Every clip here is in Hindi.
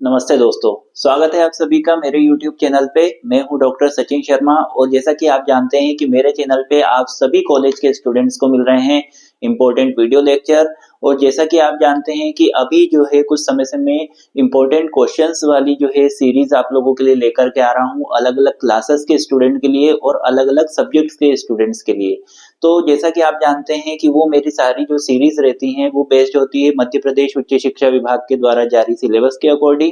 नमस्ते दोस्तों, स्वागत है आप सभी का मेरे YouTube चैनल पे। मैं हूं डॉक्टर सचिन शर्मा और जैसा कि आप जानते हैं कि मेरे चैनल पे आप सभी कॉलेज के स्टूडेंट्स को मिल रहे हैं इम्पोर्टेंट वीडियो लेक्चर। और जैसा कि आप जानते हैं कि अभी जो है कुछ समय से मैं इम्पोर्टेंट क्वेश्चंस वाली जो है सीरीज आप लोगों के लिए लेकर के आ रहा हूं, अलग-अलग क्लासेस के स्टूडेंट के लिए और अलग-अलग सब्जेक्ट्स के स्टूडेंट्स के लिए। तो जैसा कि आप जानते हैं कि वो मेरी सारी जो सीरीज रहती हैं वो बेस्ड होती है मध्य प्रदेश उच्च शिक्षा विभाग के द्वारा जारी सिलेबस के अकॉर्डिंग।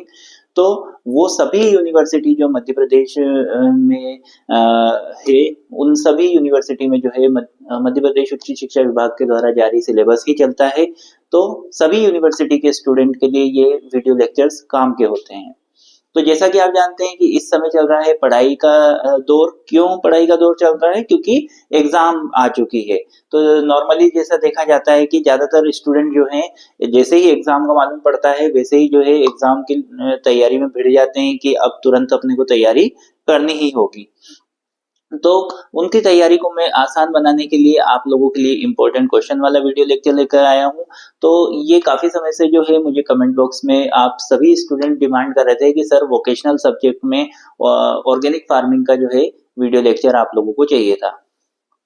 तो वो सभी यूनिवर्सिटी जो मध्य प्रदेश में है, उन सभी यूनिवर्सिटी में जो है मध्य प्रदेश उच्च शिक्षा विभाग के द्वारा जारी सिलेबस ही चलता है। तो सभी यूनिवर्सिटी के स्टूडेंट के लिए ये वीडियो लेक्चर्स काम के होते हैं। तो जैसा कि आप जानते हैं कि इस समय चल रहा है पढ़ाई का दौर। क्यों पढ़ाई का दौर चल रहा है? क्योंकि एग्जाम आ चुकी है। तो नॉर्मली जैसा देखा जाता है कि ज्यादातर स्टूडेंट जो हैं जैसे ही एग्जाम का मालूम पड़ता है वैसे ही जो है एग्जाम की तैयारी में भिड़ जाते हैं कि अब तुरंत अपने को तैयारी करनी ही होगी। तो उनकी तैयारी को मैं आसान बनाने के लिए आप लोगों के लिए इम्पोर्टेंट क्वेश्चन वाला वीडियो लेक्चर लेकर आया हूँ। तो ये काफी समय से जो है मुझे कमेंट बॉक्स में आप सभी स्टूडेंट डिमांड कर रहे थे कि सर वोकेशनल सब्जेक्ट में ऑर्गेनिक फार्मिंग का जो है वीडियो लेक्चर आप लोगों को चाहिए था।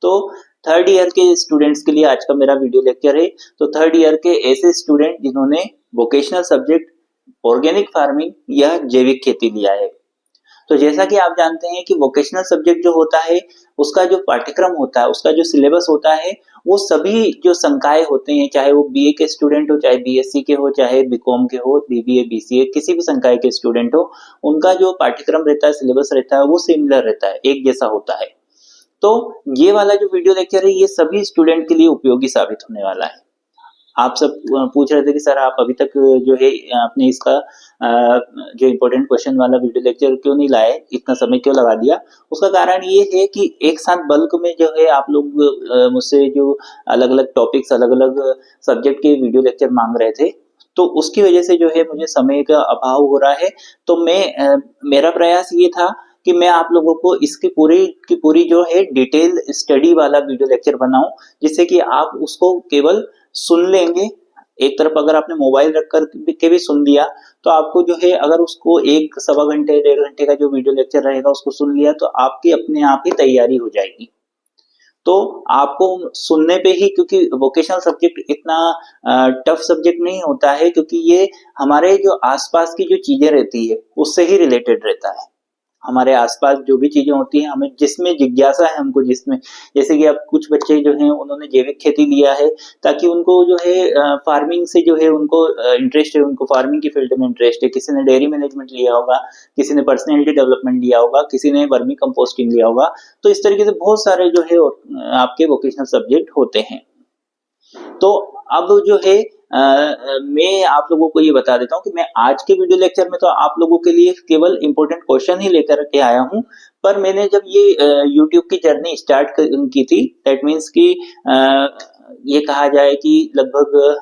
तो थर्ड ईयर के स्टूडेंट्स के लिए आज का मेरा वीडियो लेक्चर है। तो थर्ड ईयर के ऐसे स्टूडेंट जिन्होंने वोकेशनल सब्जेक्ट ऑर्गेनिक फार्मिंग या जैविक खेती लिया है। तो जैसा कि आप जानते हैं कि वोकेशनल सब्जेक्ट जो होता है उसका जो पाठ्यक्रम होता है, उसका जो सिलेबस होता है, वो सभी जो संकाय होते हैं, चाहे वो बीए के स्टूडेंट हो, चाहे बीएससी के हो, चाहे बीकॉम के हो, बीबीए बीसीए किसी भी संकाय के स्टूडेंट हो, उनका जो पाठ्यक्रम रहता है, सिलेबस रहता है, वो सिमिलर रहता है, एक जैसा होता है। तो ये वाला जो वीडियो लेक्चर है ये सभी स्टूडेंट के लिए उपयोगी साबित होने वाला है। आप सब पूछ रहे थे कि सर आप अभी तक जो है आपने इसका जो इम्पोर्टेंट क्वेश्चन वाला वीडियो लेक्चर क्यों नहीं लाए, इतना समय क्यों लगा दिया? उसका कारण ये है कि एक साथ बल्क में जो है आप लोग मुझसे जो अलग-अलग टॉपिक्स, अलग-अलग सब्जेक्ट के वीडियो लेक्चर मांग रहे थे, तो उसकी वजह से जो है मुझे समय का अभाव हो रहा है। तो मेरा प्रयास ये था कि मैं आप लोगों को इसकी पूरी की पूरी जो है डिटेल स्टडी वाला वीडियो लेक्चर बनाऊं, जिससे कि आप उसको केवल सुन लेंगे। एक तरफ अगर आपने मोबाइल रख कर के भी सुन लिया तो आपको जो है अगर उसको एक सवा घंटे 1.5 घंटे का जो वीडियो लेक्चर रहेगा उसको सुन लिया तो आपकी अपने आप ही तैयारी हो जाएगी। तो आपको सुनने पे ही, क्योंकि वोकेशनल सब्जेक्ट इतना टफ सब्जेक्ट नहीं होता है, क्योंकि ये हमारे जो आसपास की जो चीजें रहती है उससे ही रिलेटेड रहता है। हमारे आसपास जो भी चीजें होती हैं, हमें जिसमें जिज्ञासा है, हमको जिसमें, जैसे कि अब कुछ बच्चे जो हैं उन्होंने जैविक खेती लिया है ताकि उनको जो है फार्मिंग से जो है उनको इंटरेस्ट है, उनको फार्मिंग की फील्ड में इंटरेस्ट है। किसी ने डेयरी मैनेजमेंट लिया होगा, किसी ने पर्सनैलिटी डेवलपमेंट लिया होगा, किसी ने वर्मी कंपोस्टिंग लिया होगा। तो इस तरीके से बहुत सारे जो है आपके वोकेशनल सब्जेक्ट होते हैं। तो अब जो है मैं आप लोगों को ये बता देता हूँ कि मैं आज के वीडियो लेक्चर में तो आप लोगों के लिए केवल इम्पोर्टेंट क्वेश्चन ही लेकर के आया हूँ। पर मैंने जब ये यूट्यूब की जर्नी स्टार्ट की थी, दैट मीन्स कि ये कहा जाए कि लगभग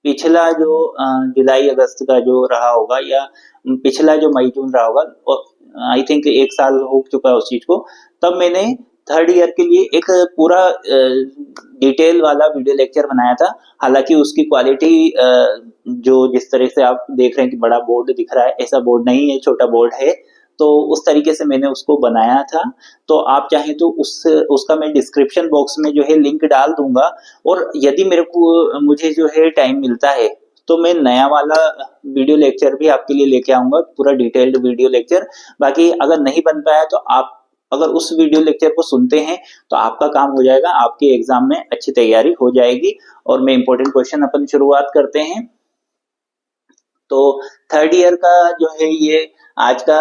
पिछला जो जुलाई अगस्त का जो रहा होगा, या पिछला जो मई जून रहा होगा, आई थिंक 1 साल हो चुका है उस चीज को। तब मैंने थर्ड ईयर के लिए एक पूरा डिटेल वाला वीडियो लेक्चर बनाया था। हालांकि उसकी क्वालिटी जो जिस तरह से आप देख रहे हैं कि बड़ा बोर्ड दिख रहा है, ऐसा बोर्ड नहीं है, छोटा बोर्ड है। तो उस तरीके से मैंने उसको बनाया था। तो आप चाहें तो उसका मैं डिस्क्रिप्शन बॉक्स में जो है लिंक डाल दूंगा। और यदि मुझे जो है टाइम मिलता है तो मैं नया वाला वीडियो लेक्चर भी आपके लिए लेके आऊंगा, पूरा डिटेल्ड वीडियो लेक्चर। बाकी अगर नहीं बन पाया तो आप अगर उस वीडियो लेक्चर को सुनते हैं तो आपका काम हो जाएगा, आपके एग्जाम में अच्छी तैयारी हो जाएगी। और मैं इंपॉर्टेंट क्वेश्चन अपन शुरुआत करते हैं। तो थर्ड ईयर का जो है ये आज का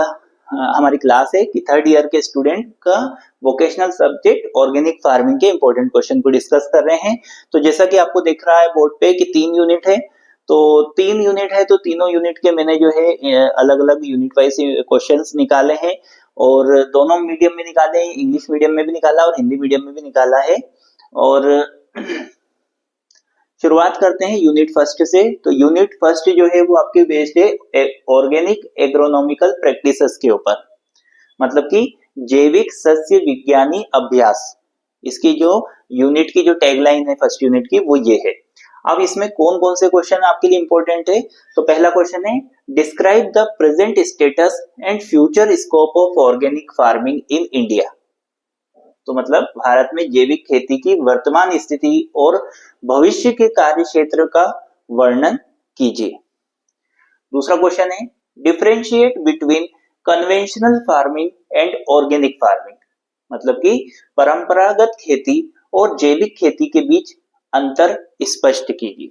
हमारी क्लास है कि थर्ड ईयर के स्टूडेंट का वोकेशनल सब्जेक्ट ऑर्गेनिक फार्मिंग के इंपॉर्टेंट क्वेश्चन को डिस्कस कर रहे हैं। तो जैसा कि आपको दिख रहा है बोर्ड पे कि 3 यूनिट है। तो 3 यूनिट है, तो तीनों यूनिट के मैंने जो है अलग अलग यूनिट वाइज क्वेश्चंस निकाले हैं। और दोनों मीडियम में निकाले हैं, इंग्लिश मीडियम में भी निकाला और हिंदी मीडियम में भी निकाला है। और शुरुआत करते हैं यूनिट फर्स्ट से। तो यूनिट फर्स्ट जो है वो आपके बेस्ड है ऑर्गेनिक एग्रोनॉमिकल प्रैक्टिसेस के ऊपर, मतलब कि जैविक सस्य विज्ञानी अभ्यास। इसकी जो यूनिट की जो टैगलाइन है फर्स्ट यूनिट की वो ये है। अब इसमें कौन कौन से क्वेश्चन आपके लिए इंपॉर्टेंट है? तो पहला क्वेश्चन है, describe the present status and future scope of organic farming in India. तो मतलब भारत में जैविक खेती की वर्तमान स्थिति और भविष्य के कार्य क्षेत्र का वर्णन कीजिए। दूसरा क्वेश्चन है, differentiate between conventional farming and organic farming. मतलब कि परंपरागत खेती और जैविक खेती के बीच अंतर स्पष्ट कीजिए।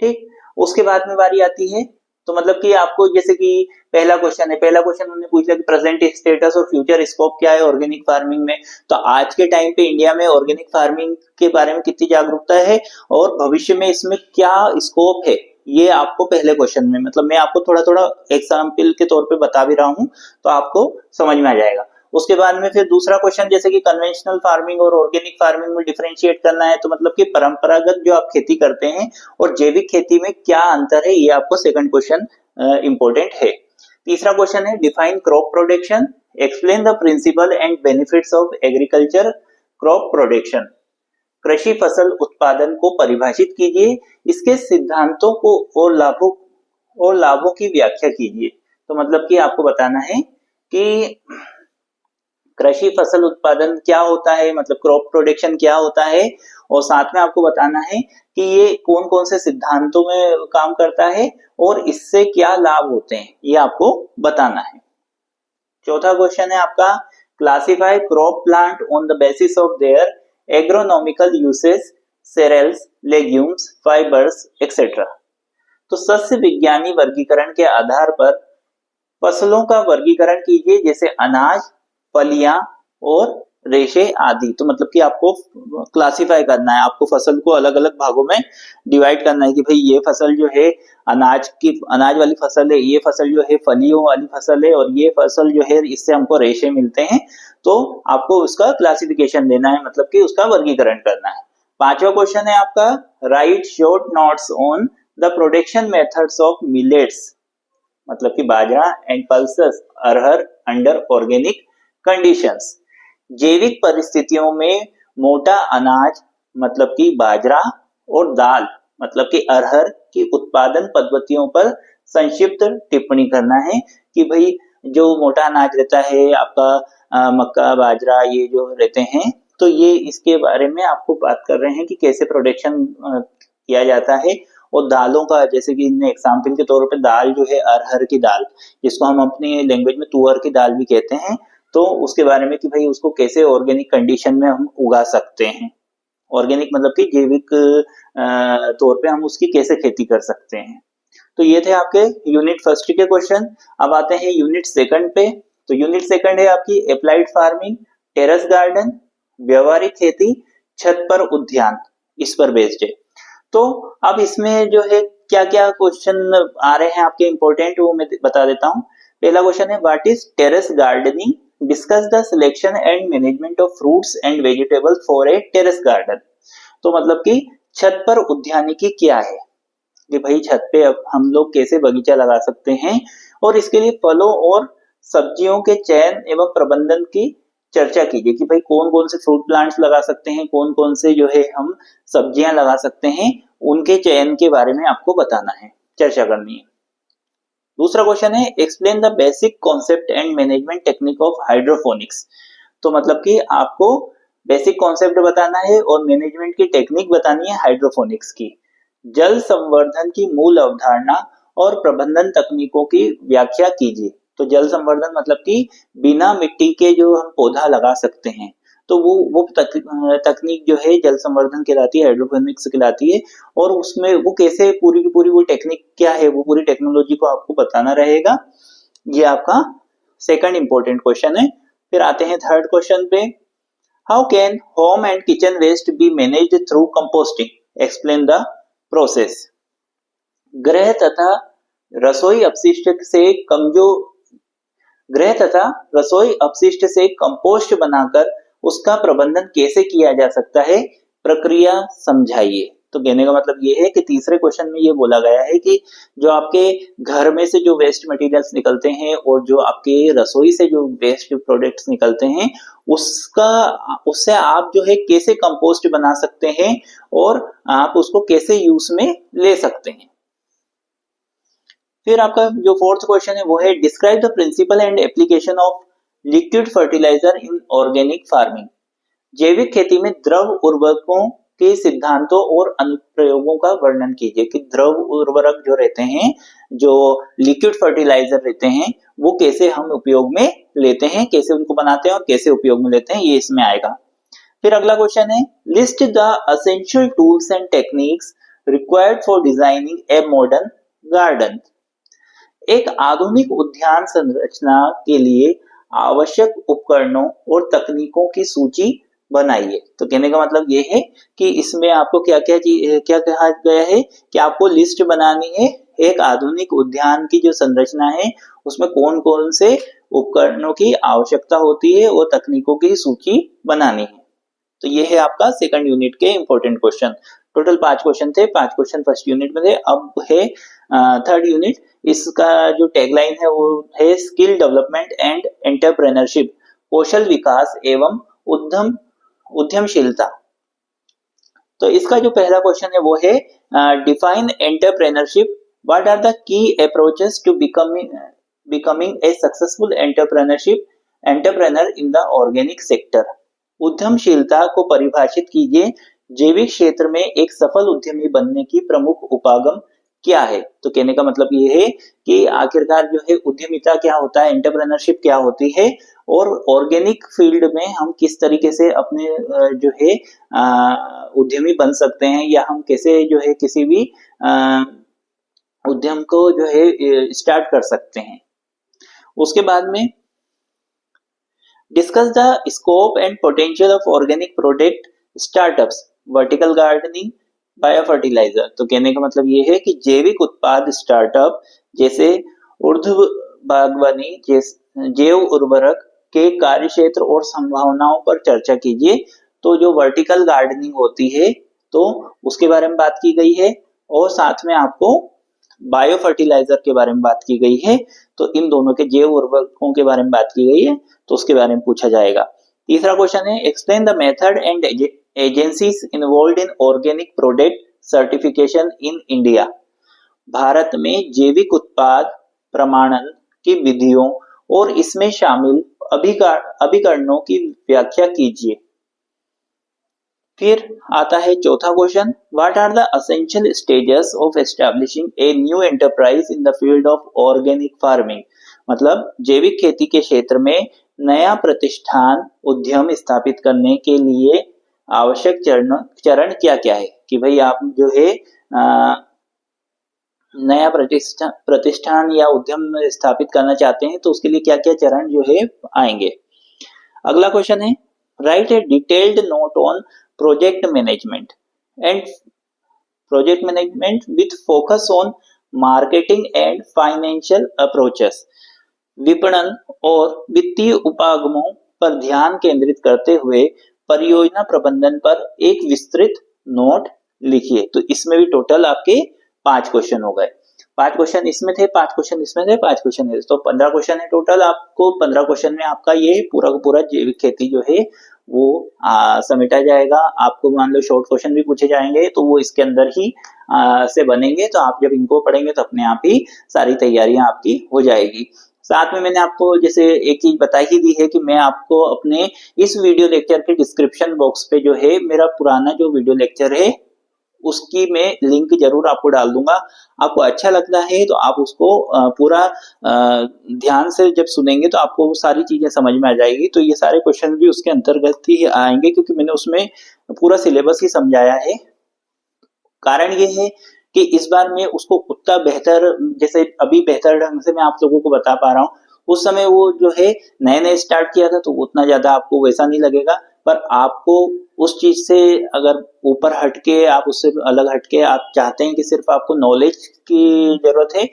ठीक, उसके बाद में बारी आती है, तो मतलब कि आपको जैसे कि पहला क्वेश्चन उन्होंने पूछ लिया कि प्रेजेंट स्टेटस और फ्यूचर स्कोप क्या है ऑर्गेनिक फार्मिंग में। तो आज के टाइम पे इंडिया में ऑर्गेनिक फार्मिंग के बारे में कितनी जागरूकता है और भविष्य में इसमें क्या स्कोप है, ये आपको पहले क्वेश्चन में, मतलब मैं आपको थोड़ा थोड़ा एग्जाम्पल के तौर पे बता भी रहा हूं तो आपको समझ में आ जाएगा। उसके बाद में फिर दूसरा क्वेश्चन, जैसे कि कन्वेंशनल फार्मिंग और ऑर्गेनिक फार्मिंग में डिफरेंशिएट करना है, तो मतलब कि परंपरागत जो आप खेती करते हैं और जैविक खेती में क्या अंतर है, ये आपको सेकंड क्वेश्चन इंपॉर्टेंट है। तीसरा क्वेश्चन है, define crop production, explain the principle and benefits of agriculture crop production. कृषि फसल उत्पादन को परिभाषित कीजिए, इसके सिद्धांतों को और लाभों की व्याख्या कीजिए। तो मतलब कि आपको बताना है कि कृषि फसल उत्पादन क्या होता है, मतलब क्रॉप प्रोडक्शन क्या होता है, और साथ में आपको बताना है कि ये कौन कौन से सिद्धांतों में काम करता है और इससे क्या लाभ होते हैं, ये आपको बताना है। चौथा क्वेश्चन है आपका, classify crop plant on the basis of their agronomical usage, cereals, legumes, fibres etcetera. तो सस्य विज्ञानी वर्गीकरण के आधार पर फसलों का वर्गीकरण कीजिए, जैसे अनाज, फलियां और रेशे आदि। तो मतलब कि आपको क्लासिफाई करना है, आपको फसल को अलग अलग भागों में डिवाइड करना है कि भाई ये फसल जो है अनाज वाली फसल है, ये फसल जो है फलियों वाली फसल है, और ये फसल जो है इससे हमको रेशे मिलते हैं। तो आपको उसका क्लासिफिकेशन देना है, मतलब कि उसका वर्गीकरण करना है। पांचवा क्वेश्चन है आपका, write short notes on the production methods of millets, मतलब कि बाजरा एंड पल्सेस, अरहर अंडर ऑर्गेनिक कंडीशंस। जैविक परिस्थितियों में मोटा अनाज मतलब कि बाजरा और दाल मतलब कि अरहर की उत्पादन पद्धतियों पर संक्षिप्त टिप्पणी करना है कि भाई जो मोटा अनाज रहता है आपका मक्का, बाजरा, ये जो रहते हैं, तो ये इसके बारे में आपको बात कर रहे हैं कि कैसे प्रोडक्शन किया जाता है। और दालों का, जैसे कि एग्जाम्पल के तौर पे दाल जो है अरहर की दाल, जिसको हम अपनी लैंग्वेज में तुअर की दाल भी कहते हैं, तो उसके बारे में कि भाई उसको कैसे ऑर्गेनिक कंडीशन में हम उगा सकते हैं। ऑर्गेनिक मतलब कि जैविक तौर पे हम उसकी कैसे खेती कर सकते हैं। तो ये थे आपके यूनिट फर्स्ट के क्वेश्चन। अब आते हैं यूनिट सेकंड पे। तो यूनिट सेकंड है आपकी अप्लाइड फार्मिंग, टेरेस गार्डन, व्यवहारिक खेती, छत पर उद्यान, इस पर बेस्ड है। तो अब इसमें जो है क्या क्या क्वेश्चन आ रहे हैं आपके इंपॉर्टेंट, वो मैं बता देता हूँ। पहला क्वेश्चन है, what is terrace gardening, discuss the selection and management of fruits and vegetables for a terrace garden. तो मतलब कि छत पर उद्यानिकी क्या है, कि भाई छत पे अब हम लोग कैसे बगीचा लगा सकते हैं, और इसके लिए फलों और सब्जियों के चयन एवं प्रबंधन की चर्चा कीजिए कि भाई कौन कौन से फ्रूट प्लांट्स लगा सकते हैं, कौन कौन से जो है हम सब्जियां लगा सकते हैं, उनके चयन के बारे में आपको बताना है, चर्चा करनी है। दूसरा क्वेश्चन है, explain the basic concept and management technique of hydroponics. तो मतलब कि आपको बेसिक कॉन्सेप्ट बताना है और मैनेजमेंट की टेक्निक बतानी है हाइड्रोपोनिक्स की। जल संवर्धन की मूल अवधारणा और प्रबंधन तकनीकों की व्याख्या कीजिए। तो जल संवर्धन मतलब कि बिना मिट्टी के जो हम पौधा लगा सकते हैं, तो वो तकनीक जो है जल संवर्धन कहलाती है, हाइड्रोपोनिक्स कहलाती है। और उसमें वो कैसे पूरी की पूरी वो टेक्निक क्या है, वो पूरी टेक्नोलॉजी को आपको बताना रहेगा। ये आपका सेकंड इंपॉर्टेंट क्वेश्चन है। फिर आते हैं थर्ड क्वेश्चन पे, how can home and kitchen waste be managed through composting, explain the process. गृह तथा रसोई अपशिष्ट से कंपोस्ट बनाकर उसका प्रबंधन कैसे किया जा सकता है, प्रक्रिया समझाइए। तो कहने का मतलब ये है कि तीसरे क्वेश्चन में ये बोला गया है कि जो आपके घर में से जो वेस्ट मटेरियल्स निकलते हैं और जो आपके रसोई से जो वेस्ट प्रोडक्ट्स निकलते हैं उससे आप जो है कैसे कंपोस्ट बना सकते हैं और आप उसको कैसे यूज में ले सकते हैं। फिर आपका जो फोर्थ क्वेश्चन है वो है describe the principle and application of liquid fertiliser in organic farming. जैविक खेती में द्रव उर्वरकों के सिद्धांतों और अनुप्रयोगों का वर्णन कीजिए कि द्रव उर्वरक जो रहते हैं, जो लिक्विड फर्टिलाइजर रहते हैं, वो कैसे हम उपयोग में लेते हैं, कैसे उनको बनाते हैं और कैसे उपयोग में लेते हैं, ये इसमें आएगा। फिर अगला क्वेश्चन है list the essential tools and techniques required for designing a modern garden. एक आधुनिक उद्यान संरचना के लिए आवश्यक उपकरणों और तकनीकों की सूची बनाइए। तो कहने का मतलब ये है कि इसमें आपको क्या कहा गया है कि आपको लिस्ट बनानी है एक आधुनिक उद्यान की जो संरचना है उसमें कौन कौन से उपकरणों की आवश्यकता होती है और तकनीकों की सूची बनानी है। तो ये है आपका सेकंड यूनिट के इंपॉर्टेंट क्वेश्चन। टोटल 5 क्वेश्चन थे, 5 क्वेश्चन फर्स्ट यूनिट में थे। अब है थर्ड यूनिट। इसका जो टैगलाइन है वो है स्किल डेवलपमेंट एंड एंटरप्रेन्योरशिप, कौशल विकास एवं उद्यमशीलता। तो इसका जो पहला क्वेश्चन है वो है define entrepreneurship, what are the key approaches to becoming a successful entrepreneur in the organic sector. उद्यमशीलता को परिभाषित कीजिए, जैविक क्षेत्र में एक सफल उद्यमी बनने की प्रमुख उपागम क्या है। तो कहने का मतलब ये है कि आखिरकार जो है उद्यमिता क्या होता है, एंटरप्रेन्योरशिप क्या होती है और ऑर्गेनिक फील्ड में हम किस तरीके से अपने जो है उद्यमी बन सकते हैं या हम कैसे जो है किसी भी उद्यम को जो है स्टार्ट कर सकते हैं। उसके बाद में discuss the scope and potential of organic product startups, vertical gardening, bio fertiliser. तो कहने का मतलब ये है कि जैविक उत्पाद स्टार्टअप जैसे ऊर्ध्व बागवानी, जैव उर्वरक के कार्य क्षेत्र और संभावनाओं पर चर्चा कीजिए। तो जो वर्टिकल गार्डनिंग होती है तो उसके बारे में बात की गई है और साथ में आपको बायो फर्टिलाइजर के बारे में बात की गई है। तो इन दोनों के जैव उर्वरकों के बारे में बात की गई है तो उसके बारे में पूछा जाएगा। तीसरा क्वेश्चन है explain the method and agencies involved in organic product certification in India. Bharat में जैविक उत्पाद प्रमाणन की विधियों और इसमें शामिल अभिकरणों की व्याख्या कीजिए। फिर आता है चौथा question, what are the essential stages of establishing a new enterprise in the field of organic farming. मतलब जैविक खेती के क्षेत्र में नया प्रतिष्ठान उद्यम स्थापित करने के लिए आवश्यक चरण क्या क्या है कि भाई आप जो है नया प्रतिष्ठान या उद्यम स्थापित करना चाहते हैं तो उसके लिए क्या क्या चरण जो है आएंगे। अगला क्वेश्चन है right A detailed note on project management with focus on marketing and financial approaches. विपणन और वित्तीय उपागमों पर ध्यान केंद्रित करते हुए परियोजना प्रबंधन पर एक विस्तृत नोट लिखिए। तो इसमें भी टोटल आपके 5 क्वेश्चन हो गए। 5 क्वेश्चन इसमें थे, 5 क्वेश्चन इसमें थे, 5 क्वेश्चन है तो 15 क्वेश्चन है टोटल। आपको 15 क्वेश्चन में आपका ये पूरा का पूरा जैविक खेती जो है वो समेटा जाएगा। आपको मान लो शॉर्ट क्वेश्चन भी पूछे जाएंगे तो वो इसके अंदर ही से बनेंगे। तो आप जब इनको पढ़ेंगे तो अपने आप ही सारी तैयारियां आपकी हो जाएगी। साथ में मैंने आपको जैसे एक चीज बता ही दी है कि मैं आपको अपने इस वीडियो लेक्चर के डिस्क्रिप्शन बॉक्स पे जो है मेरा पुराना जो वीडियो लेक्चर है उसकी मैं लिंक जरूर आपको डाल दूंगा। आपको अच्छा लगता है तो आप उसको पूरा ध्यान से जब सुनेंगे तो आपको वो सारी चीजें समझ में आ जाएगी। तो ये सारे क्वेश्चन भी उसके अंतर्गत ही आएंगे क्योंकि मैंने उसमें पूरा सिलेबस ही समझाया है। कारण ये है कि इस बार मैं उसको उतना बेहतर, जैसे अभी बेहतर ढंग से मैं आप लोगों को बता पा रहा हूँ, उस समय वो जो है नए नए स्टार्ट किया था तो उतना ज्यादा आपको वैसा नहीं लगेगा। पर आपको उस चीज से अगर ऊपर हटके आप उससे अलग हटके आप चाहते हैं कि सिर्फ आपको नॉलेज की जरूरत है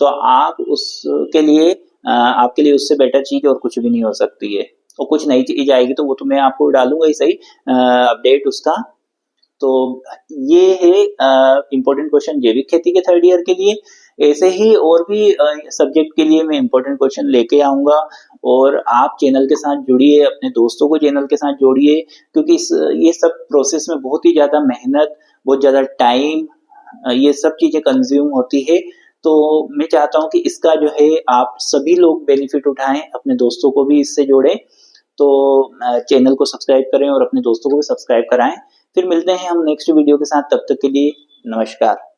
तो आप उसके लिए आपके लिए उससे बेटर चीज और कुछ भी नहीं हो सकती है। और कुछ नई चीज आएगी तो वो तो मैं आपको डालूंगा ही सही अपडेट उसका। तो ये है इम्पोर्टेंट क्वेश्चन जैविक खेती के थर्ड ईयर के लिए। ऐसे ही और भी सब्जेक्ट के लिए मैं इम्पोर्टेंट क्वेश्चन लेके आऊंगा, और आप चैनल के साथ जुड़िए, अपने दोस्तों को चैनल के साथ जोड़िए, क्योंकि ये सब प्रोसेस में बहुत ही ज्यादा मेहनत, बहुत ज्यादा टाइम, ये सब चीजें कंज्यूम होती है। तो मैं चाहता हूं कि इसका जो है आप सभी लोग बेनिफिट उठाएं, अपने दोस्तों को भी इससे जोड़ें। तो चैनल को सब्सक्राइब करें और अपने दोस्तों को भी सब्सक्राइब कराएं। फिर मिलते हैं हम नेक्स्ट वीडियो के साथ, तब तक के लिए नमस्कार।